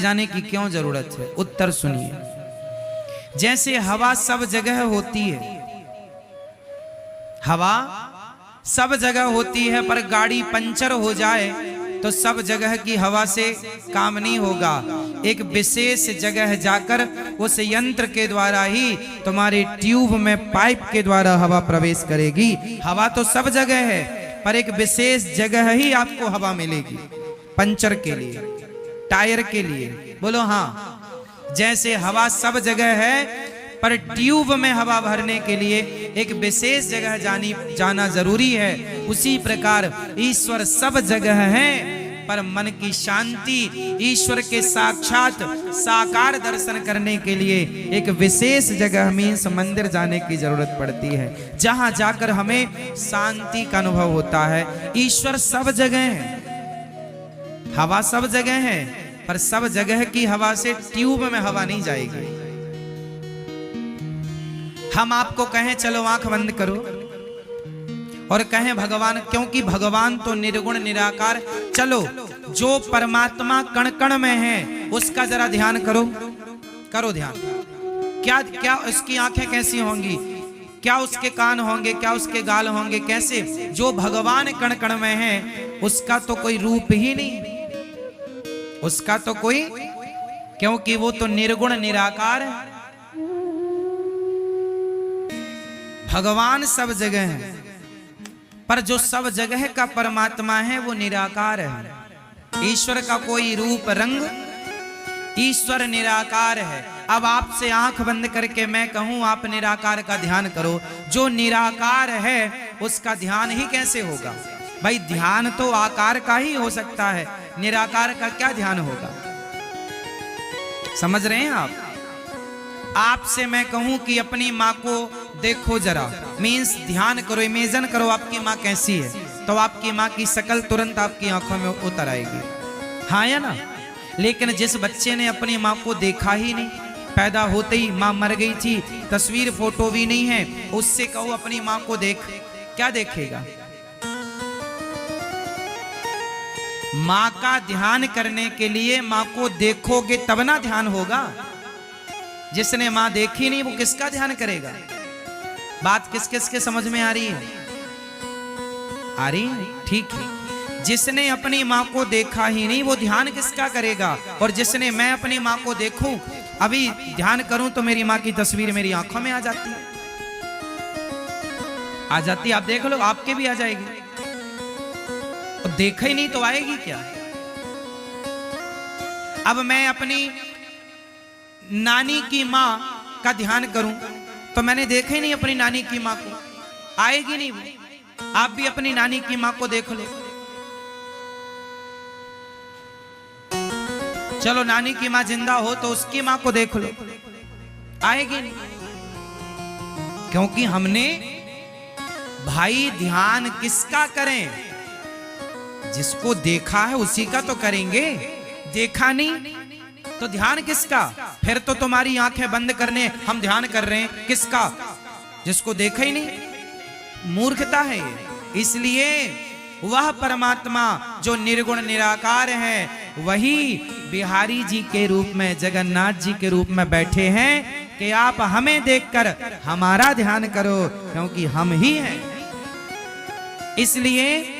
जाने की क्यों जरूरत है? उत्तर सुनिए। जैसे हवा सब जगह होती है, हवा सब जगह होती है, पर गाड़ी पंचर हो जाए तो सब जगह की हवा से काम नहीं होगा। एक विशेष जगह जाकर उस यंत्र के द्वारा ही तुम्हारे ट्यूब में पाइप के द्वारा हवा प्रवेश करेगी। हवा तो सब जगह है, पर एक विशेष जगह ही आपको हवा मिलेगी, पंचर के लिए, टायर के लिए। बोलो हाँ। जैसे हवा सब जगह है, पर ट्यूब में हवा भरने के लिए एक विशेष जगह जाना जरूरी है। उसी प्रकार ईश्वर सब जगह है, पर मन की शांति, ईश्वर के साक्षात साकार दर्शन करने के लिए एक विशेष जगह मीन्स मंदिर जाने की जरूरत पड़ती है, जहां जाकर हमें शांति का अनुभव होता है। ईश्वर सब जगह है, हवा सब जगह है, पर सब जगह की हवा से ट्यूब में हवा नहीं जाएगी। हम आपको कहें चलो आंख बंद करो और कहें भगवान, क्योंकि भगवान तो निर्गुण निराकार, चलो जो परमात्मा कण कण में है उसका जरा ध्यान करो, करो ध्यान। क्या क्या उसकी आंखें कैसी होंगी, क्या उसके कान होंगे, क्या उसके गाल होंगे, कैसे? जो भगवान कण कण में है उसका तो कोई रूप ही नहीं, उसका तो कोई, क्योंकि वो तो निर्गुण निराकार है। भगवान सब जगह है, पर जो सब जगह का परमात्मा है वो निराकार है। ईश्वर का कोई रूप रंग, ईश्वर निराकार है। अब आपसे आंख बंद करके मैं कहूं आप निराकार का ध्यान करो, जो निराकार है उसका ध्यान ही कैसे होगा? भाई ध्यान तो आकार का ही हो सकता है, निराकार का क्या ध्यान होगा? समझ रहे हैं आप? आपसे मैं कहूं कि अपनी माँ को देखो जरा, मीन्स ध्यान करो, इमेजिन करो आपकी माँ कैसी है, तो आपकी माँ की शक्ल तुरंत आपकी आंखों में उतर आएगी, हाँ या ना? लेकिन जिस बच्चे ने अपनी माँ को देखा ही नहीं, पैदा होते ही माँ मर गई थी, तस्वीर फोटो भी नहीं है, उससे कहो अपनी माँ को देख, क्या देखेगा? माँ का ध्यान करने के लिए माँ को देखोगे तब ना ध्यान होगा। जिसने माँ देखी नहीं वो किसका ध्यान करेगा? बात किस किस के समझ में आ रही है? आ रही है? ठीक है। जिसने अपनी माँ को देखा ही नहीं वो ध्यान किसका करेगा? और जिसने मैं अपनी माँ को देखूं, अभी ध्यान करूं तो मेरी माँ की तस्वीर मेरी आंखों में आ जाती है, आ जाती। आप देख लो, आपके भी आ जाएगी। और देखा ही नहीं तो आएगी क्या? अब मैं अपनी नानी की माँ का ध्यान करूं तो मैंने देखा ही नहीं अपनी नानी की माँ को, आएगी नहीं वो। आप भी अपनी नानी की माँ को देख लो। चलो नानी की माँ जिंदा हो तो उसकी माँ को देख लो, आएगी नहीं। क्योंकि हमने, भाई ध्यान किसका करें? जिसको देखा है उसी का तो करेंगे, देखा नहीं तो ध्यान किसका? फिर तो तुम्हारी आंखें बंद करने हम ध्यान कर रहे हैं, किसका? जिसको देखा ही नहीं। मूर्खता है ये। इसलिए वह परमात्मा जो निर्गुण निराकार है वही बिहारी जी के रूप में, जगन्नाथ जी के रूप में बैठे हैं कि आप हमें देखकर हमारा ध्यान करो, क्योंकि हम ही हैं। इसलिए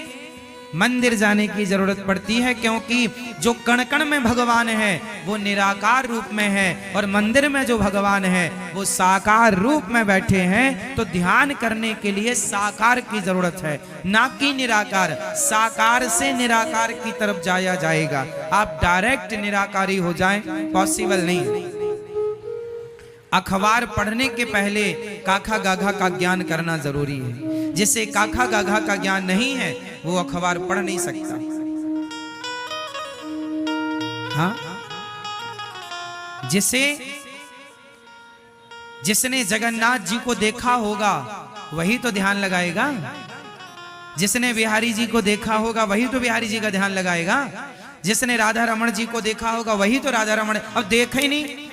मंदिर जाने की जरूरत पड़ती है, क्योंकि जो कण कण में भगवान है वो निराकार रूप में है, और मंदिर में जो भगवान है वो साकार रूप में बैठे हैं। तो ध्यान करने के लिए साकार की जरूरत है, ना कि निराकार। साकार से निराकार की तरफ जाया जाएगा, आप डायरेक्ट निराकारी हो जाएं, पॉसिबल नहीं। अखबार पढ़ने के पहले काखा गाघा का ज्ञान करना जरूरी है। जिसे काखा गाघा का ज्ञान नहीं है वो अखबार पढ़ नहीं सकता। हाँ, जिसने जगन्नाथ जी को देखा होगा वही तो ध्यान लगाएगा। जिसने बिहारी जी को देखा होगा वही तो बिहारी जी का ध्यान लगाएगा। जिसने राधा रमण जी को देखा होगा वही तो राधा रमण। अब देखा ही नहीं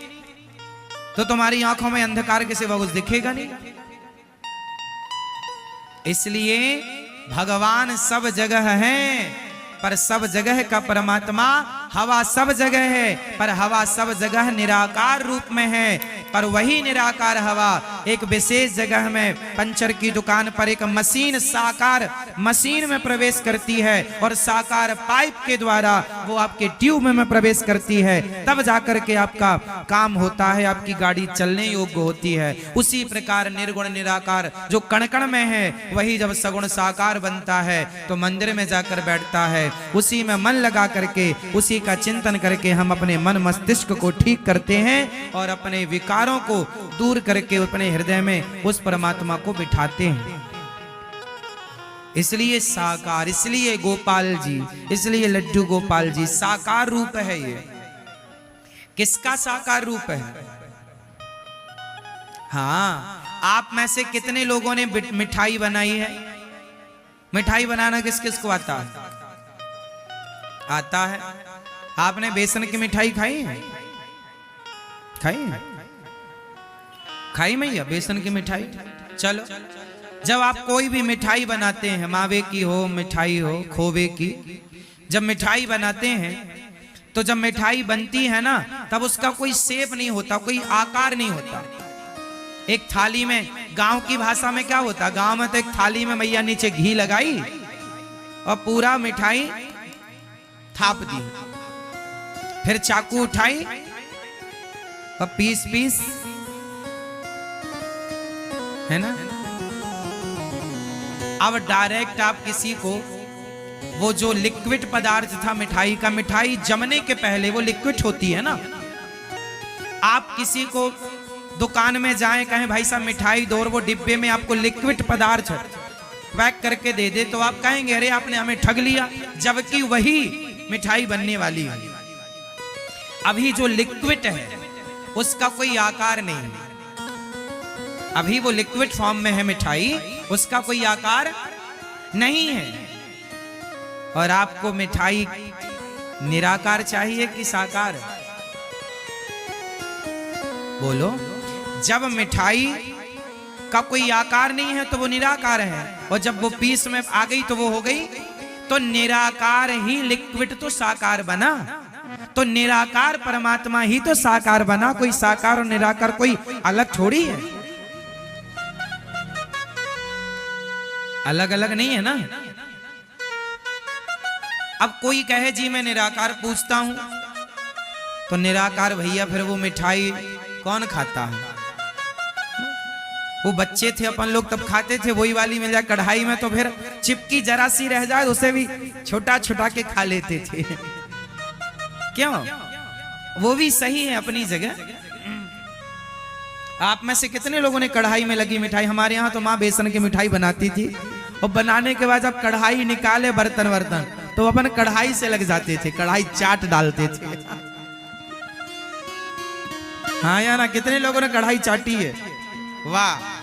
तो तुम्हारी आंखों में अंधकार के सिवा कुछ दिखेगा नहीं। इसलिए भगवान सब जगह है, पर सब जगह का परमात्मा हवा सब जगह है, पर हवा सब जगह निराकार रूप में है। पर वही निराकार हवा एक विशेष जगह में पंचर की दुकान पर एक मशीन, साकार मशीन में प्रवेश करती है और साकार पाइप के द्वारा वो आपके ट्यूब में प्रवेश करती है, तब जाकर के आपका काम होता है, आपकी गाड़ी चलने योग्य होती है। उसी प्रकार निर्गुण निराकार जो कण कण में है, वही जब सगुण साकार बनता है तो मंदिर में जाकर बैठता है, उसी में मन लगा करके उसी का चिंतन करके हम अपने मन मस्तिष्क को ठीक करते हैं और अपने विकारों को दूर करके अपने हृदय में उस परमात्मा को बिठाते हैं। इसलिए साकार, इसलिए गोपाल जी, इसलिए लड्डू गोपाल जी साकार रूप है। ये किसका साकार रूप है? हाँ, आप में से कितने लोगों ने मिठाई बनाई है? मिठाई बनाना किस किस को आता है? आता है। आपने बेसन की मिठाई खाई है? खाई है? खाई मैया बेसन की मिठाई? चलो, जब आप कोई भी मिठाई बनाते हैं, मावे की हो, मिठाई हो, खोवे की, जब मिठाई बनाते हैं तो जब मिठाई बनती है ना, तब उसका कोई शेप नहीं होता, कोई आकार नहीं होता। एक थाली में, गांव की भाषा में क्या होता, गांव में तो एक थाली में मैया नीचे घी लगाई और पूरा मिठाई थाप दी, फिर चाकू उठाई और पीस पीस, है ना। अब डायरेक्ट आप किसी को वो जो लिक्विड पदार्थ था मिठाई का, मिठाई जमने के पहले वो लिक्विड होती है ना, आप किसी को दुकान में जाएं, कहें भाई साहब मिठाई दो, और वो डिब्बे में आपको लिक्विड पदार्थ पैक करके दे दे, तो आप कहेंगे अरे आपने हमें ठग लिया, जबकि वही मिठाई बनने वाली है। अभी जो लिक्विड है उसका कोई आकार नहीं है, अभी वो लिक्विड फॉर्म में है मिठाई, उसका कोई आकार नहीं है। और आपको मिठाई निराकार चाहिए कि साकार? बोलो। जब मिठाई का कोई आकार नहीं है तो वो निराकार है, और जब वो पीस में आ गई तो वो हो गई, तो निराकार ही लिक्विड तो साकार बना, तो निराकार परमात्मा ही तो साकार बना। कोई साकार और निराकार कोई अलग थोड़ी है, अलग अलग नहीं है ना। अब कोई कहे जी मैं निराकार पूछता हूं, तो निराकार भैया फिर वो मिठाई कौन खाता है? वो बच्चे थे अपन लोग तब खाते थे, वही वाली मिल जाए कढ़ाई में तो फिर चिपकी जरा सी रह जाए उसे भी छोटा छोटा के खा लेते थे। क्यों? वो भी सही है अपनी जगह। आप में से कितने लोगों ने कढ़ाई में लगी मिठाई? हमारे यहाँ तो माँ बेसन की मिठाई बनाती थी, और बनाने के बाद जब कढ़ाई निकाले बर्तन वर्तन तो अपन कढ़ाई से लग जाते थे, कढ़ाई चाट डालते थे। हाँ या ना? कितने लोगों ने कढ़ाई चाटी है? वाह।